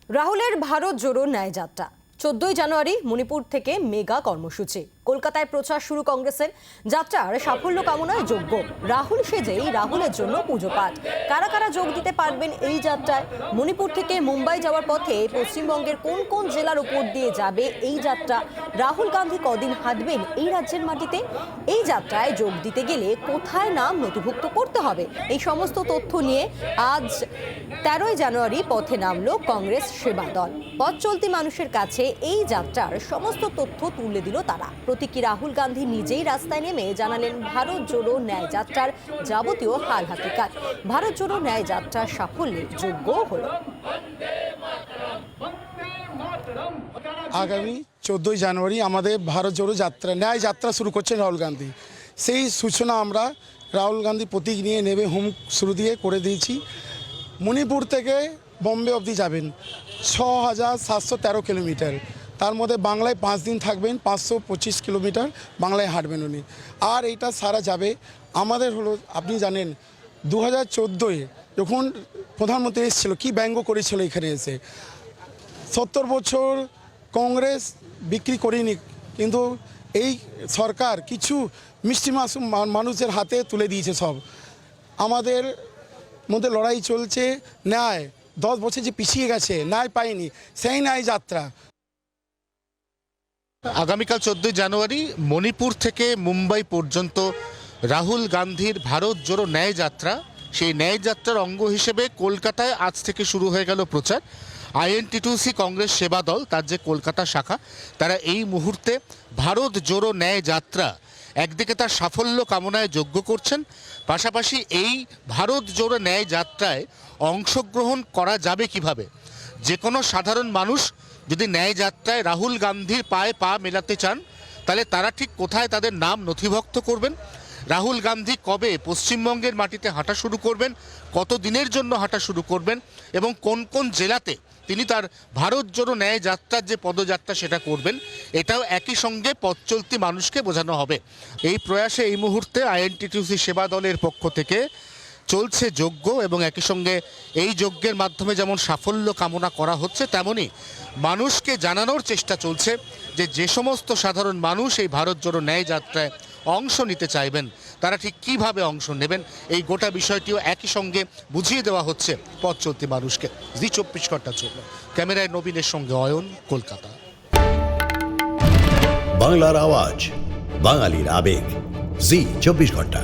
রাহুলের ভারত জোড়ো ন্যায় যাত্রা 14ই জানুয়ারি মণিপুর থেকে মেগা কর্মসূচি। কলকাতায় প্রচার শুরু কংগ্রেসের। যাত্রার সাফল্য কামনায় যোগ্য রাহুল সেজেই রাহুলের জন্য পুজো পাঠ। কারা কারা যোগ দিতে পারবেন এই যাত্রায়? মণিপুর থেকে মুম্বাই যাওয়ার পথে পশ্চিমবঙ্গের কোন কোন জেলার উপর দিয়ে যাবে এই যাত্রা? রাহুল গান্ধী কদিন হাঁটবেন এই রাজ্যের মাটিতে? এই যাত্রায় যোগ দিতে গেলে কোথায় নাম নথিভুক্ত করতে হবে? এই সমস্ত তথ্য নিয়ে আজ 13ই জানুয়ারি পথে নামলো কংগ্রেস সেবা দল। পথ চলতি মানুষের কাছে এই যাত্রার সমস্ত তথ্য তুলে দিল তারা। প্রতীকী রাহুল গান্ধী নিজেই রাস্তায় নেমে জানালেন ভারত জোড়ো ন্যায় যাত্রার যাবতীয় হাল হাকিকাত। ভারত জোড়ো ন্যায় যাত্রার সাফল্যে যোগ্য হলো। আগামী 14ই জানুয়ারি আমাদের ভারত জোড়ো যাত্রা ন্যায় যাত্রা শুরু করছেন রাহুল গান্ধী। সেই সূচনা আমরা রাহুল গান্ধী প্রতীক নিয়ে নেমে হোম শুরু দিয়ে করে দিয়েছি। মণিপুর থেকে বম্বে অবধি যাবেন 6,713 কিলোমিটার। তার মধ্যে বাংলায় 5 দিন থাকবেন, 525 কিলোমিটার বাংলায় হাঁটবেন উনি। আর এইটা সারা যাবে আমাদের হলো, আপনি জানেন 2014-এ যখন প্রধানমন্ত্রী এসেছিল কি ব্যঙ্গ করেছিল এখানে এসে, 70 বছর কংগ্রেস বিক্রি করেনি, কিন্তু এই সরকার কিছু মিষ্টি মাসুম মানুষের হাতে তুলে দিয়েছে সব। আমাদের মধ্যে লড়াই চলছে, ন্যায় 10 বছর যে পিছিয়ে গেছে, ন্যায় পায়নি, সেই ন্যায় যাত্রা। আগামীকাল 14ই জানুয়ারি মণিপুর থেকে মুম্বাই পর্যন্ত রাহুল গান্ধীর ভারত জোড়ো ন্যায় যাত্রা। সেই ন্যায় যাত্রার অঙ্গ হিসেবে কলকাতায় আজ থেকে শুরু হয়ে গেল প্রচার। INTTUC কংগ্রেস সেবা দল, তার যে কলকাতা শাখা, তারা এই মুহূর্তে ভারত জোড়ো ন্যায় যাত্রা একদিকে তার সাফল্য কামনায় যজ্ঞ করছেন, পাশাপাশি এই ভারত জোড়ো ন্যায় যাত্রায় অংশগ্রহণ করা যাবে কিভাবে। যে কোনো সাধারণ মানুষ যদি ন্যায় যাত্রায় রাহুল গান্ধীর পায়ে পা মেলাতে চান, তাহলে তারা ঠিক কোথায় তাদের নাম নথিভুক্ত করবেন, রাহুল গান্ধী কবে পশ্চিমবঙ্গের মাটিতে হাঁটা শুরু করবেন, কত দিনের জন্য হাঁটা শুরু করবেন এবং কোন কোন জেলাতে তিনি তার ভারত জোড়ো ন্যায় যাত্রার যে পদযাত্রা সেটা করবেন, এটাও একই সঙ্গে পথ চলতি মানুষকে বোঝানো হবে। এই প্রয়াসে এই মুহূর্তে INTTUC সেবা দলের পক্ষ থেকে চলছে যজ্ঞ এবং একই সঙ্গে এই যজ্ঞের মাধ্যমে যেমন সাফল্য কামনা করা হচ্ছে, তেমনি মানুষকে জানানোর চেষ্টা চলছে যে যে সমস্ত সাধারণ মানুষ এই ভারত জোড়ো ন্যায় যাত্রায় অংশ নিতে চাইবেন তারা ঠিক কীভাবে অংশ নেবেন, এই গোটা বিষয়টিও একই সঙ্গে বুঝিয়ে দেওয়া হচ্ছে পথ চলতি মানুষকে। জি 24 ঘন্টার জন্য ক্যামেরায় নবীনের সঙ্গে অয়ন, কলকাতা। বাংলার আওয়াজ, বাঙালির আবেগ, জি 24 ঘন্টা।